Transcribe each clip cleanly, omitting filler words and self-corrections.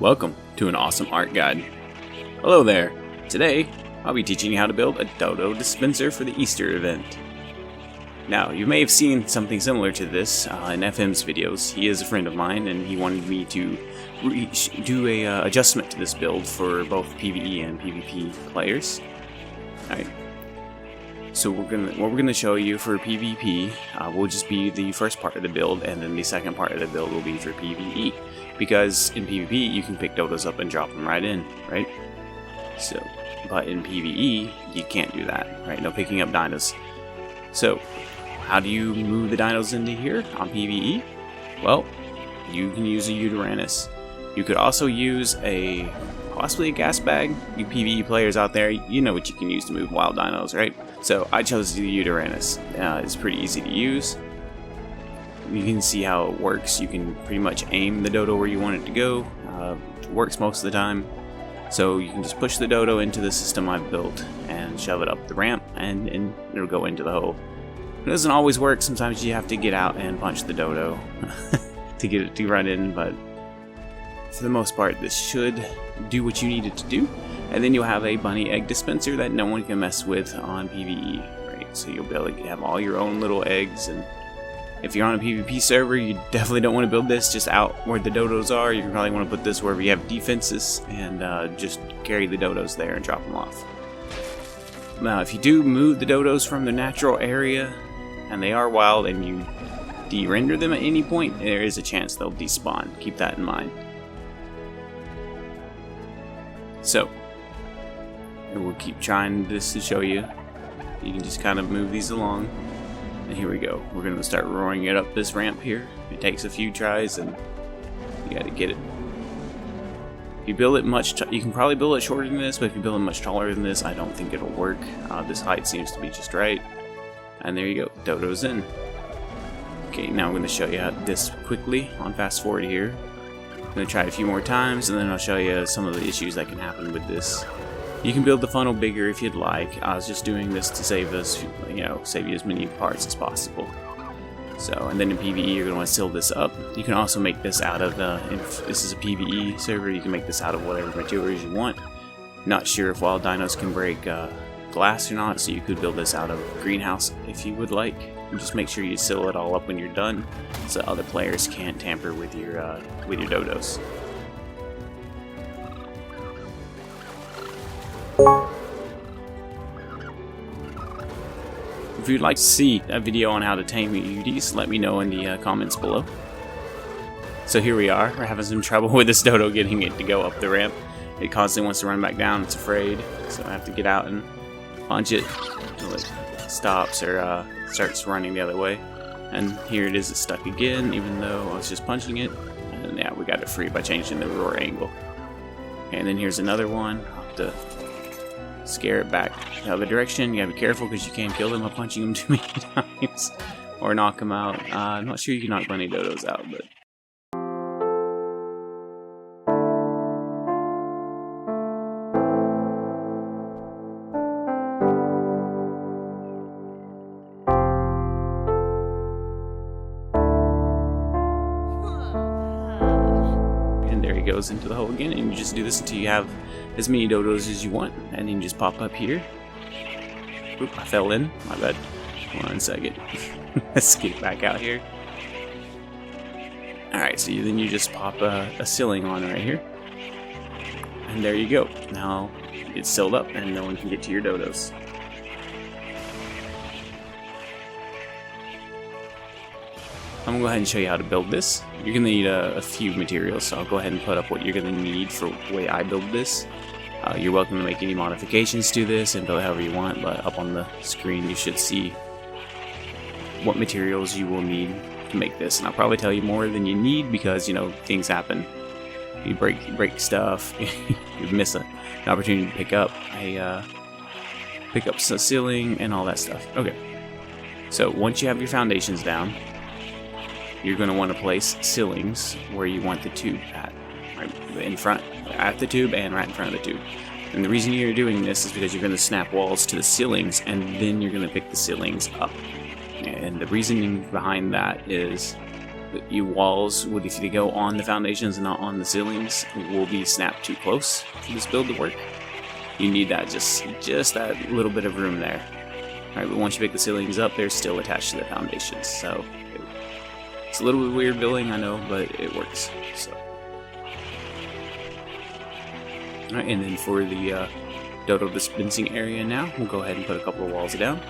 Welcome to an awesome art guide. Hello there. Today, I'll be teaching you how to build a Dodo dispenser for the Easter event. Now, you may have seen something similar to this in FM's videos. He is a friend of mine, and he wanted me to do a adjustment to this build for both PvE and PvP players. Alright. So what we're gonna show you for PvP will just be the first part of the build, and then the second part of the build will be for PvE. Because in PvP you can pick dodos up and drop them right in, right? So, but in PvE you can't do that, right? No picking up dinos. So, how do you move the dinos into here on PvE? Well, you can use a Uranus. You could also use possibly a gas bag. You PvE players out there, you know what you can use to move wild dinos, right? So I chose the Uranus. It's pretty easy to use. You can see how it works. You can pretty much aim the dodo where you want it to go. It works most of the time. So you can just push the dodo into the system I've built and shove it up the ramp, and it'll go into the hole. It doesn't always work. Sometimes you have to get out and punch the dodo to get it to run in, but for the most part this should do what you need it to do. And then you'll have a bunny egg dispenser that no one can mess with on PvE, right? So you'll be able to have all your own little eggs, and if you're on a PvP server, you definitely don't want to build this just out where the dodos are. You probably want to put this wherever you have defenses and just carry the dodos there and drop them off. Now, if you do move the dodos from their natural area, and they are wild, and you de-render them at any point, there is a chance they'll despawn. Keep that in mind. So, we'll keep trying this to show you. You can just kind of move these along. And here we go. We're going to start roaring it up this ramp here. It takes a few tries, and you got to get it. If you build it you can probably build it shorter than this, but if you build it much taller than this, I don't think it'll work. This height seems to be just right. And there you go. Dodo's in. Okay, now I'm going to show you this quickly on fast forward here. I'm going to try it a few more times, and then I'll show you some of the issues that can happen with this. You can build the funnel bigger if you'd like. I was just doing this to save us, save you as many parts as possible. So, and then in PvE you're going to want to seal this up. You can also make this out of, if this is a PvE server, you can make this out of whatever materials you want. Not sure if wild dinos can break glass or not, so you could build this out of greenhouse if you would like. And just make sure you seal it all up when you're done, so other players can't tamper with your dodos. If you'd like to see a video on how to tame UDs, let me know in the comments below. So here we are. We're having some trouble with this dodo getting it to go up the ramp. It constantly wants to run back down. It's afraid, so I have to get out and punch it until it stops or starts running the other way. And here it is. It's stuck again, even though I was just punching it. And yeah, we got it free by changing the roar angle. And then here's another one. I'll have to scare it back the other direction. You gotta be careful because you can kill them by punching them too many times or knock them out. I'm not sure you can knock bunny dodos out, but goes into the hole again, and you just do this until you have as many dodos as you want, and then you just pop up here. Oop, I fell in. My bad. 1 second. Let's get back out here. Alright, so then you just pop a ceiling on right here. And there you go. Now it's sealed up and no one can get to your dodos. I'm going to go ahead and show you how to build this. You're going to need a few materials, so I'll go ahead and put up what you're going to need for the way I build this. You're welcome to make any modifications to this and build it however you want, but up on the screen you should see what materials you will need to make this. And I'll probably tell you more than you need because, things happen. You break stuff, you miss an opportunity to pick up a ceiling and all that stuff. Okay, so once you have your foundations down, you're going to want to place ceilings where you want the tube at, right in front, at the tube and right in front of the tube. And the reason you're doing this is because you're going to snap walls to the ceilings, and then you're going to pick the ceilings up. And the reasoning behind that is You walls would, if they go on the foundations and not on the ceilings, will be snapped too close for this build to work. You need that just that little bit of room there. Alright, but once you pick the ceilings up, they're still attached to the foundations, so it's a little bit weird building, I know, but it works. So, alright, and then for the Dodo dispensing area now, we'll go ahead and put a couple of walls down.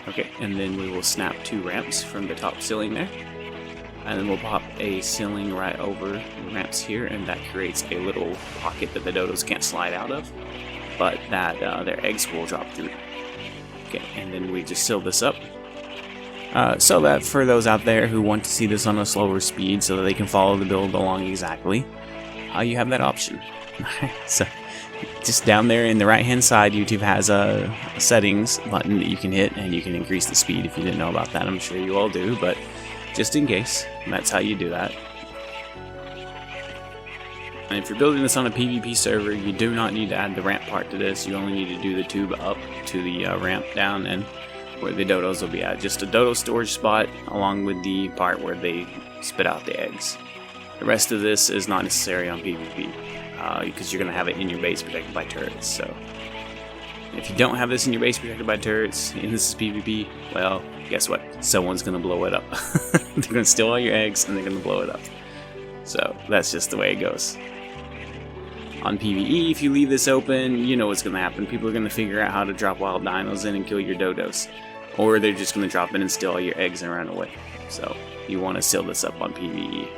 Okay, and then we will snap 2 ramps from the top ceiling there. And then we'll pop a ceiling right over the ramps here, and that creates a little pocket that the dodos can't slide out of, but that their eggs will drop through. Okay, and then we just seal this up. So that for those out there who want to see this on a slower speed so that they can follow the build along exactly, you have that option. So just down there in the right hand side, YouTube has a settings button that you can hit, and you can increase the speed. If you didn't know about that, I'm sure you all do, but just in case, that's how you do that. And if you're building this on a PvP server, you do not need to add the ramp part to this. You only need to do the tube up to the ramp down, and where the dodos will be at. Just a dodo storage spot along with the part where they spit out the eggs. The rest of this is not necessary on PvP, because you're going to have it in your base protected by turrets. So if you don't have this in your base protected by turrets, and this is PvP, well, guess what? Someone's going to blow it up. They're going to steal all your eggs, and they're going to blow it up. So that's just the way it goes. On PvE, if you leave this open, you know what's going to happen. People are going to figure out how to drop wild dinos in and kill your dodos. Or they're just going to drop in and steal all your eggs and run away. So you want to seal this up on PvE.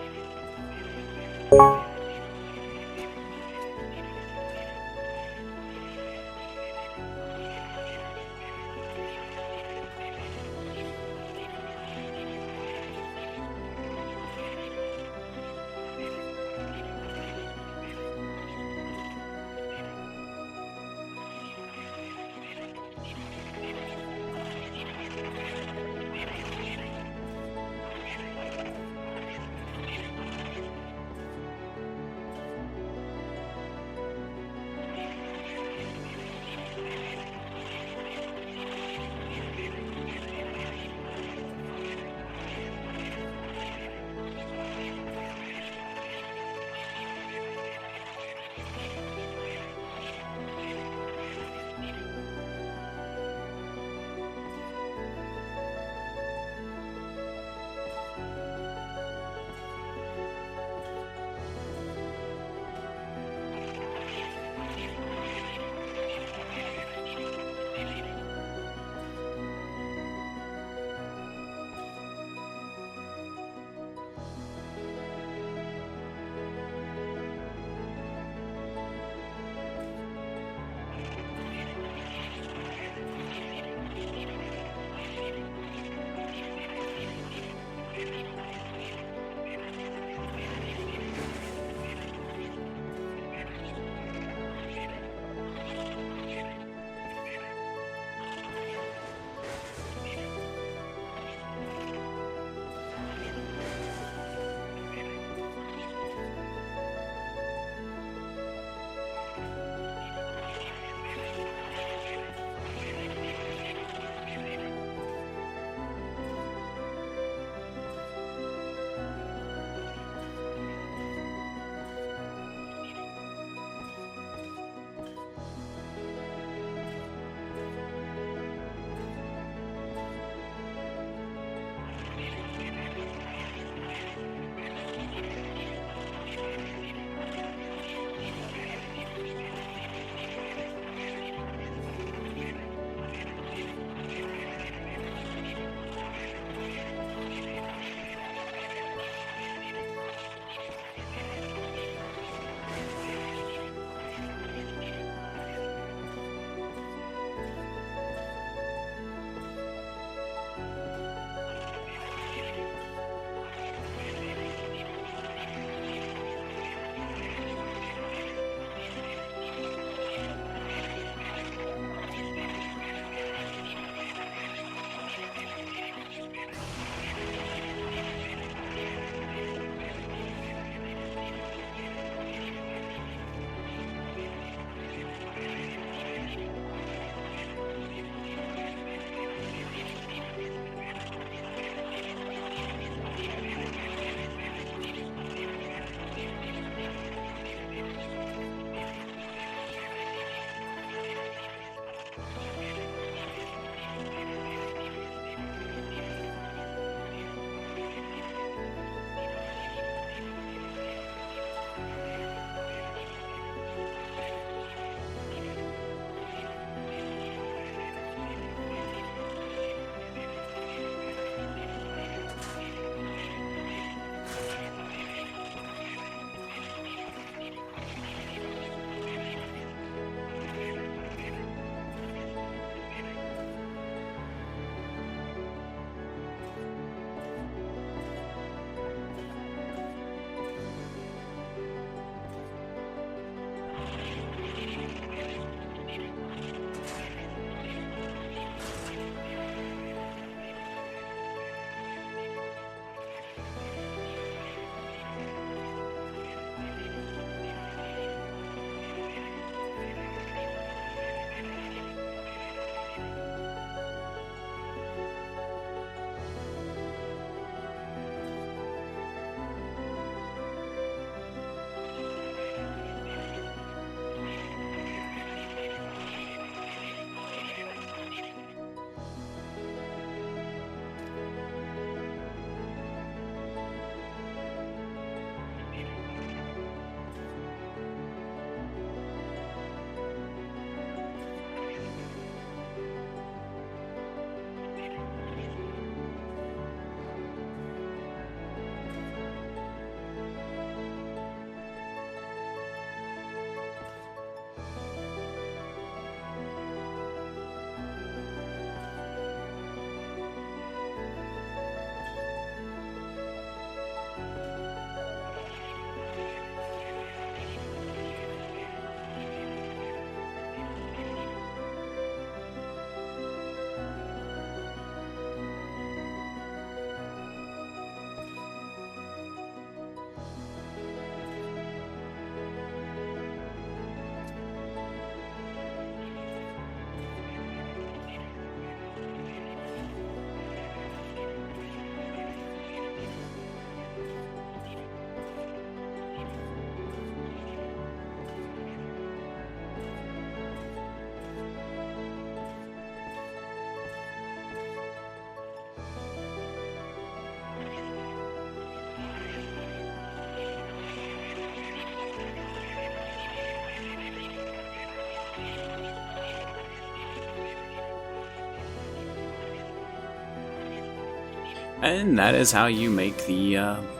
And that is how you make the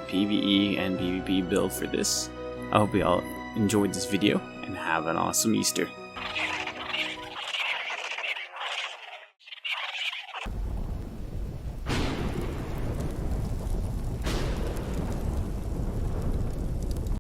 PvE and PvP build for this. I hope you all enjoyed this video, and have an awesome Easter.